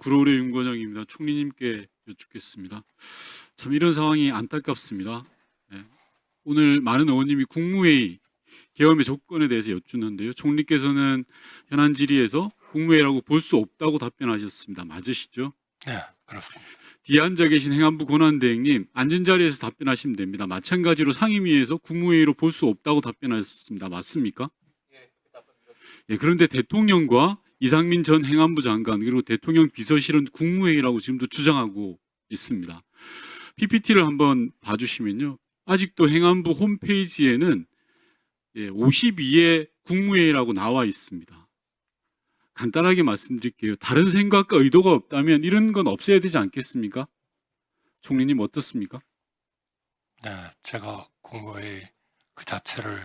구로울의 윤 과장입니다. 총리님께 여쭙겠습니다. 참 이런 상황이 안타깝습니다. 네. 오늘 많은 의원님이 국무회의 개엄의 조건에 대해서 여쭙는데요. 총리께서는 현안 질의에서 국무회의라고 볼 수 없다고 답변하셨습니다. 맞으시죠? 네, 그렇습니다. 뒤에 앉아 계신 행안부 권한대행님, 앉은 자리에서 답변하시면 됩니다. 마찬가지로 상임위에서 국무회의로 볼 수 없다고 답변하셨습니다. 맞습니까? 예, 그런데 대통령과 이상민 전 행안부 장관 그리고 대통령 비서실은 국무회의라고 지금도 주장하고 있습니다. PPT를 한번 봐주시면요. 아직도 행안부 홈페이지에는 52에 국무회의라고 나와 있습니다. 간단하게 말씀드릴게요. 다른 생각과 의도가 없다면 이런 건 없애야 되지 않겠습니까? 총리님 어떻습니까? 네, 제가 국무회의 그 자체를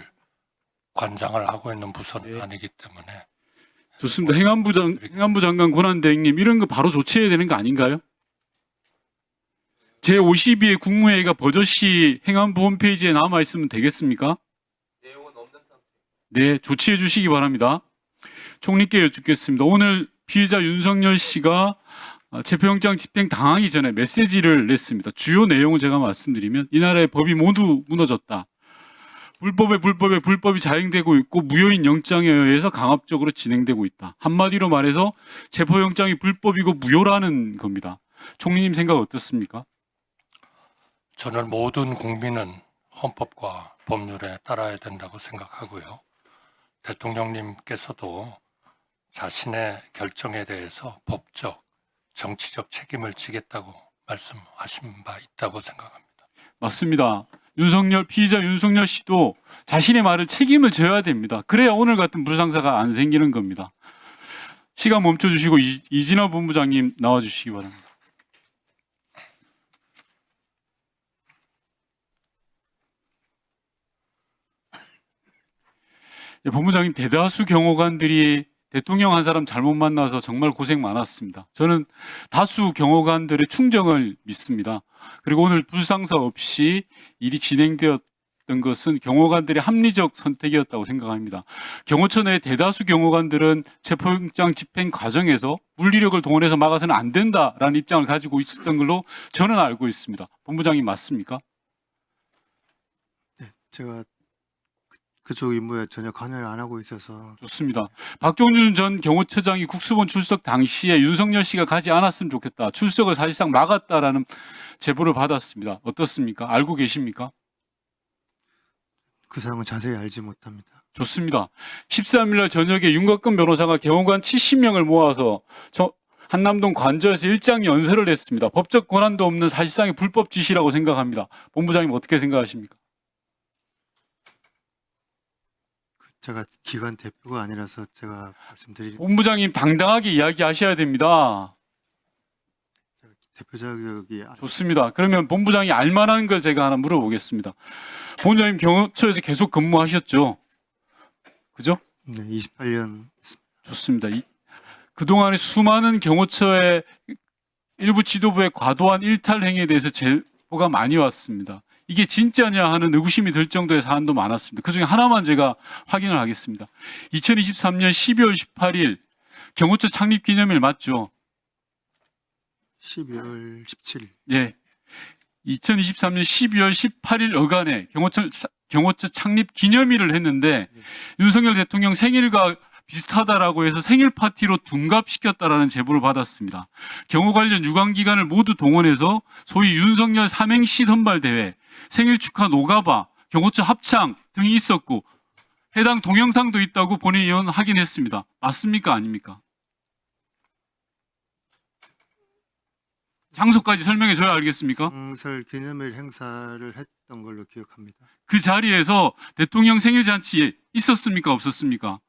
관장을 하고 있는 부서는 네. 아니기 때문에. 좋습니다. 행안부 장관 권한대행님 이런 거 바로 조치해야 되는 거 아닌가요? 제52의 국무회의가 버젓이 행안부 홈페이지에 남아 있으면 되겠습니까? 내용은 없는 상태. 네, 조치해 주시기 바랍니다. 총리께 여쭙겠습니다. 오늘 피의자 윤석열 씨가 체포영장 집행 당하기 전에 메시지를 냈습니다. 주요 내용을 제가 말씀드리면 이 나라의 법이 모두 무너졌다. 불법이 자행되고 있고 무효인 영장에 의해서 강압적으로 진행되고 있다. 한마디로 말해서 체포영장이 불법이고 무효라는 겁니다. 총리님 생각 어떻습니까? 저는 모든 국민은 헌법과 법률에 따라야 된다고 생각하고요. 대통령님께서도 자신의 결정에 대해서 법적, 정치적 책임을 지겠다고 말씀하신 바 있다고 생각합니다. 맞습니다. 피의자 윤석열 씨도 자신의 말을 책임을 져야 됩니다. 그래야 오늘 같은 불상사가 안 생기는 겁니다. 시간 멈춰주시고 이진화 본부장님 나와주시기 바랍니다. 본부장님, 대다수 경호관들이 대통령 한 사람 잘못 만나서 정말 고생 많았습니다. 저는 다수 경호관들의 충정을 믿습니다. 그리고 오늘 불상사 없이 일이 진행되었던 것은 경호관들의 합리적 선택이었다고 생각합니다. 경호처 내 대다수 경호관들은 체포영장 집행 과정에서 물리력을 동원해서 막아서는 안 된다라는 입장을 가지고 있었던 걸로 저는 알고 있습니다. 본부장님 맞습니까? 네, 제가 그쪽 임무에 전혀 관여를 안 하고 있어서. 좋습니다. 박종준 전 경호처장이 국수본 출석 당시에 윤석열 씨가 가지 않았으면 좋겠다. 출석을 사실상 막았다라는 제보를 받았습니다. 어떻습니까? 알고 계십니까? 그 사항은 자세히 알지 못합니다. 좋습니다. 13일 날 저녁에 윤곽근 변호사가 경호관 70명을 모아서 한남동 관저에서 일장 연설을 했습니다. 법적 권한도 없는 사실상의 불법 지시라고 생각합니다. 본부장님 어떻게 생각하십니까? 제가 기관 대표가 아니라서 제가 말씀드릴 본부장님 당당하게 이야기하셔야 됩니다. 대표 자격이 좋습니다. 그러면 본부장이 알만한 걸 제가 하나 물어보겠습니다. 본부장님 경호처에서 계속 근무하셨죠? 그죠? 네, 28년 했습니다. 좋습니다. 그동안에 수많은 경호처의 일부 지도부의 과도한 일탈 행위에 대해서 제보가 많이 왔습니다. 이게 진짜냐 하는 의구심이 들 정도의 사안도 많았습니다. 그중에 하나만 제가 확인을 하겠습니다. 2023년 12월 18일 경호처 창립 기념일 맞죠? 12월 17일. 네. 2023년 12월 18일 어간에 경호처 창립 기념일을 했는데 윤석열 대통령 생일과 비슷하다라고 해서 생일 파티로 둔갑시켰다라는 제보를 받았습니다. 경호 관련 유관기관을 모두 동원해서 소위 윤석열 삼행시 선발대회, 생일 축하 노가바, 경호처 합창 등이 있었고 해당 동영상도 있다고 본인 의원 확인했습니다. 맞습니까? 아닙니까? 장소까지 설명해 줘야 알겠습니까? 상설 기념일 행사를 했던 걸로 기억합니다. 그 자리에서 대통령 생일 잔치에 있었습니까? 없었습니까?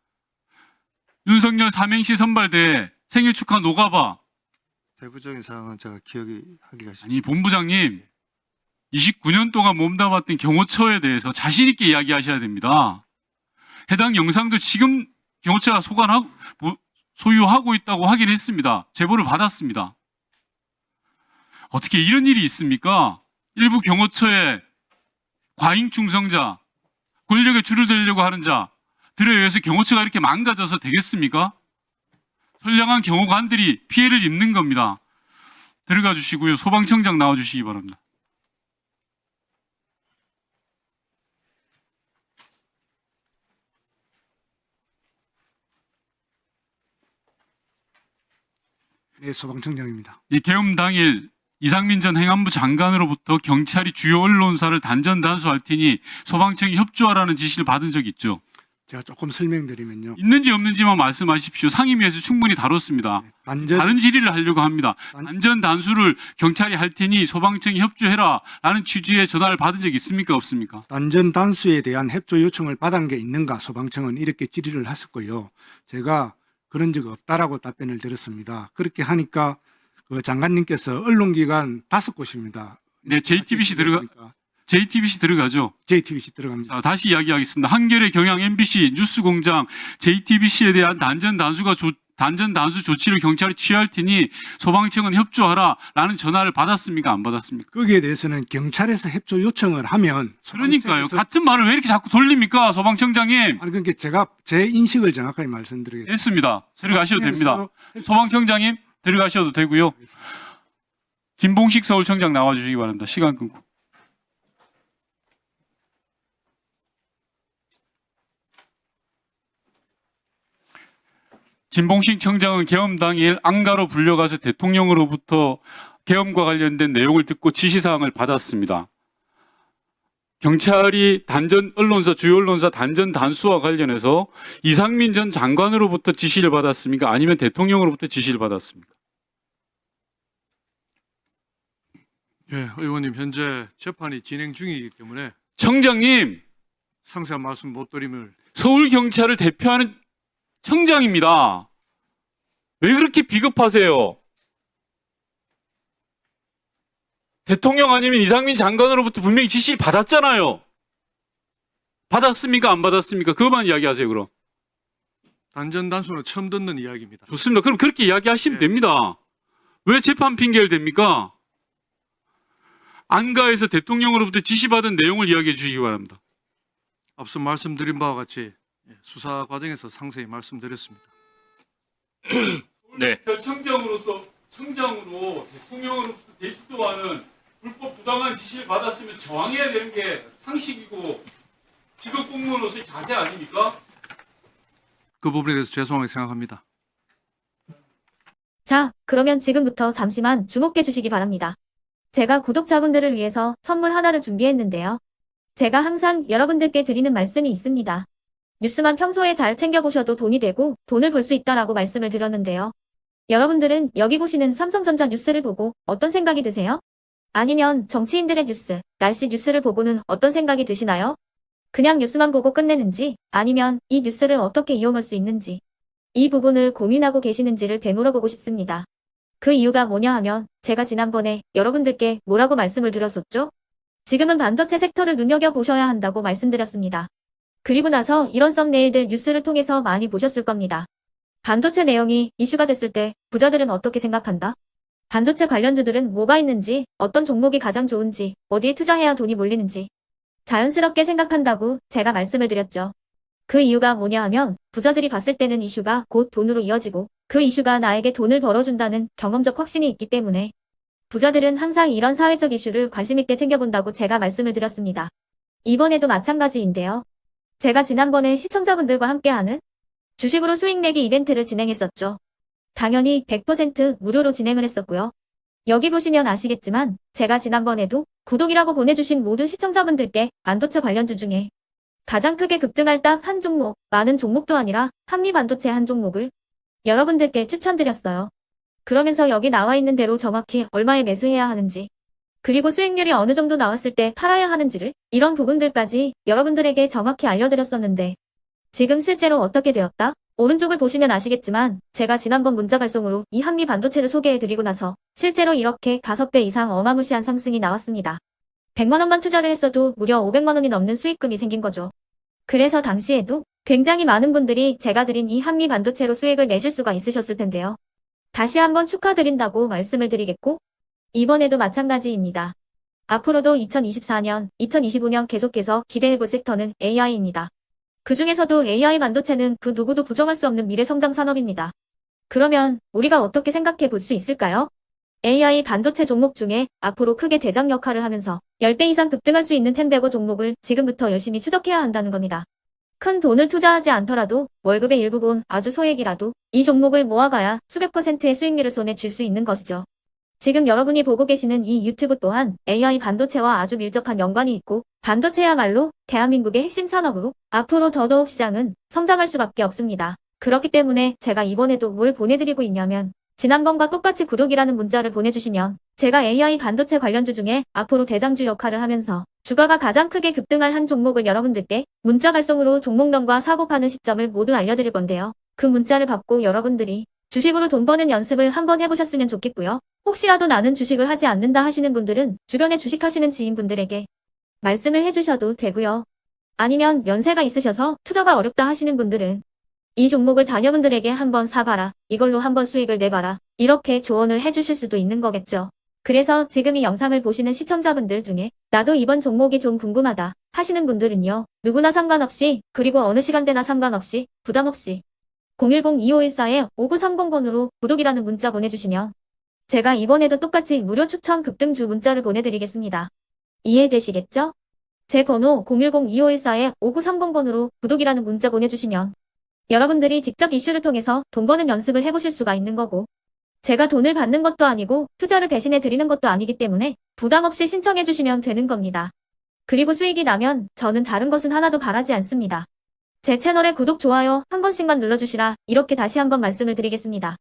윤석열 삼행시 선발대회, 생일 축하 노가바. 대구적인 사항은 제가 기억이 하기가 쉽습니다. 아니 본부장님 29년 동안 몸담았던 경호처에 대해서 자신 있게 이야기하셔야 됩니다. 해당 영상도 지금 경호처가 소유하고 있다고 확인했습니다. 제보를 받았습니다. 어떻게 이런 일이 있습니까? 일부 경호처의 과잉 충성자, 권력에 줄을 대려고 하는 자들에 의해서 경호처가 이렇게 망가져서 되겠습니까? 선량한 경호관들이 피해를 입는 겁니다. 들어가 주시고요. 소방청장 나와 주시기 바랍니다. 네, 소방청장입니다. 이 계엄 당일 이상민 전 행안부 장관으로부터 경찰이 주요 언론사를 단전단수할 테니 소방청이 협조하라는 지시를 받은 적 있죠? 제가 조금 설명드리면요. 있는지 없는지만 말씀하십시오. 상임위에서 충분히 다뤘습니다. 다른 질의를 하려고 합니다. 단전단수를 경찰이 할 테니 소방청이 협조해라 라는 취지의 전화를 받은 적 있습니까? 없습니까? 단전 단수에 대한 협조 요청을 받은 게 있는가 소방청은 이렇게 질의를 했었고요. 제가 그런 적 없다라고 답변을 드렸습니다. 그렇게 하니까 그 장관님께서 언론기관 5곳입니다. 네, JTBC 들어가죠. JTBC 들어갑니다. 자, 다시 이야기하겠습니다. 한겨레, 경향, MBC, 뉴스공장, JTBC에 대한 단전단수 조치를 경찰이 취할 테니 소방청은 협조하라라는 전화를 받았습니까? 안 받았습니까? 거기에 대해서는 경찰에서 협조 요청을 하면 그러니까요. 소방청에서- 같은 말을 왜 이렇게 자꾸 돌립니까? 소방청장님. 아니 그러니까 제가 제 인식을 정확하게 말씀드리겠습니다. 됐습니다. 들어가셔도 됩니다. 소방청장님 들어가셔도 되고요. 김봉식 서울청장 나와주시기 바랍니다. 시간 끊고. 김봉식 청장은 계엄 당일 안가로 불려가서 대통령으로부터 계엄과 관련된 내용을 듣고 지시사항을 받았습니다. 경찰이 주요 언론사 단전 단수와 관련해서 이상민 전 장관으로부터 지시를 받았습니까? 아니면 대통령으로부터 지시를 받았습니까? 예, 의원님 현재 재판이 진행 중이기 때문에 청장님, 상세한 말씀 못 드림을. 서울경찰을 대표하는 청장입니다. 왜 그렇게 비겁하세요? 대통령 아니면 이상민 장관으로부터 분명히 지시를 받았잖아요. 받았습니까? 안 받았습니까? 그것만 이야기하세요, 그럼. 단전 단수는 처음 듣는 이야기입니다. 좋습니다. 그럼 그렇게 이야기하시면 네. 됩니다. 왜 재판 핑계를 댑니까? 안가에서 대통령으로부터 지시받은 내용을 이야기해 주시기 바랍니다. 앞서 말씀드린 바와 같이 수사 과정에서 상세히 말씀드렸습니다. 네. 청장으로 대통령으로부터 되지도 않은 불법 부당한 지시를 받았으면 저항해야 되는 게 상식이고 직업 공무원으로서의 자세 아닙니까? 그 부분에 대해서 죄송하게 생각합니다. 자, 그러면 지금부터 잠시만 주목해 주시기 바랍니다. 제가 구독자분들을 위해서 선물 하나를 준비했는데요. 제가 항상 여러분들께 드리는 말씀이 있습니다. 뉴스만 평소에 잘 챙겨보셔도 돈이 되고 돈을 벌 수 있다라고 말씀을 드렸는데요. 여러분들은 여기 보시는 삼성전자 뉴스를 보고 어떤 생각이 드세요? 아니면 정치인들의 뉴스, 날씨 뉴스를 보고는 어떤 생각이 드시나요? 그냥 뉴스만 보고 끝내는지 아니면 이 뉴스를 어떻게 이용할 수 있는지 이 부분을 고민하고 계시는지를 되물어보고 싶습니다. 그 이유가 뭐냐 하면 제가 지난번에 여러분들께 뭐라고 말씀을 드렸었죠? 지금은 반도체 섹터를 눈여겨보셔야 한다고 말씀드렸습니다. 그리고 나서 이런 썸네일들 뉴스를 통해서 많이 보셨을 겁니다. 반도체 내용이 이슈가 됐을 때 부자들은 어떻게 생각한다? 반도체 관련주들은 뭐가 있는지, 어떤 종목이 가장 좋은지, 어디에 투자해야 돈이 몰리는지 자연스럽게 생각한다고 제가 말씀을 드렸죠. 그 이유가 뭐냐 하면 부자들이 봤을 때는 이슈가 곧 돈으로 이어지고 그 이슈가 나에게 돈을 벌어준다는 경험적 확신이 있기 때문에 부자들은 항상 이런 사회적 이슈를 관심 있게 챙겨본다고 제가 말씀을 드렸습니다. 이번에도 마찬가지인데요. 제가 지난번에 시청자분들과 함께하는 주식으로 수익 내기 이벤트를 진행했었죠. 당연히 100% 무료로 진행을 했었고요. 여기 보시면 아시겠지만 제가 지난번에도 구독이라고 보내주신 모든 시청자분들께 반도체 관련주 중에 가장 크게 급등할 딱 한 종목, 많은 종목도 아니라 한미반도체 한 종목을 여러분들께 추천드렸어요. 그러면서 여기 나와 있는 대로 정확히 얼마에 매수해야 하는지 그리고 수익률이 어느 정도 나왔을 때 팔아야 하는지를 이런 부분들까지 여러분들에게 정확히 알려드렸었는데 지금 실제로 어떻게 되었다? 오른쪽을 보시면 아시겠지만 제가 지난번 문자 발송으로 이 한미 반도체를 소개해드리고 나서 실제로 이렇게 5배 이상 어마무시한 상승이 나왔습니다. 100만 원만 투자를 했어도 무려 500만 원이 넘는 수익금이 생긴 거죠. 그래서 당시에도 굉장히 많은 분들이 제가 드린 이 한미 반도체로 수익을 내실 수가 있으셨을 텐데요. 다시 한번 축하드린다고 말씀을 드리겠고 이번에도 마찬가지입니다. 앞으로도 2024년, 2025년 계속해서 기대해볼 섹터는 AI입니다. 그 중에서도 AI 반도체는 그 누구도 부정할 수 없는 미래 성장 산업입니다. 그러면 우리가 어떻게 생각해 볼 수 있을까요? AI 반도체 종목 중에 앞으로 크게 대장 역할을 하면서 10배 이상 급등할 수 있는 텐베고 종목을 지금부터 열심히 추적해야 한다는 겁니다. 큰 돈을 투자하지 않더라도 월급의 일부분 아주 소액이라도 이 종목을 모아가야 수백 %의 수익률을 손에 쥘 수 있는 것이죠. 지금 여러분이 보고 계시는 이 유튜브 또한 AI 반도체와 아주 밀접한 연관이 있고 반도체야말로 대한민국의 핵심 산업으로 앞으로 더더욱 시장은 성장할 수밖에 없습니다. 그렇기 때문에 제가 이번에도 뭘 보내드리고 있냐면 지난번과 똑같이 구독이라는 문자를 보내주시면 제가 AI 반도체 관련주 중에 앞으로 대장주 역할을 하면서 주가가 가장 크게 급등할 한 종목을 여러분들께 문자 발송으로 종목명과 사고 파는 시점을 모두 알려드릴 건데요. 그 문자를 받고 여러분들이 주식으로 돈 버는 연습을 한번 해보셨으면 좋겠고요. 혹시라도 나는 주식을 하지 않는다 하시는 분들은 주변에 주식하시는 지인분들에게 말씀을 해주셔도 되고요. 아니면 연세가 있으셔서 투자가 어렵다 하시는 분들은 이 종목을 자녀분들에게 한번 사봐라. 이걸로 한번 수익을 내봐라. 이렇게 조언을 해주실 수도 있는 거겠죠. 그래서 지금 이 영상을 보시는 시청자분들 중에 나도 이번 종목이 좀 궁금하다 하시는 분들은요. 누구나 상관없이 그리고 어느 시간대나 상관없이 부담없이 010-2514-5930번으로 구독이라는 문자 보내주시면 제가 이번에도 똑같이 무료 추천 급등주 문자를 보내드리겠습니다. 이해되시겠죠? 제 번호 010-2514-5930번으로 구독이라는 문자 보내주시면 여러분들이 직접 이슈를 통해서 돈 버는 연습을 해보실 수가 있는 거고 제가 돈을 받는 것도 아니고 투자를 대신해 드리는 것도 아니기 때문에 부담 없이 신청해 주시면 되는 겁니다. 그리고 수익이 나면 저는 다른 것은 하나도 바라지 않습니다. 제 채널에 구독, 좋아요 한 번씩만 눌러주시라 이렇게 다시 한번 말씀을 드리겠습니다.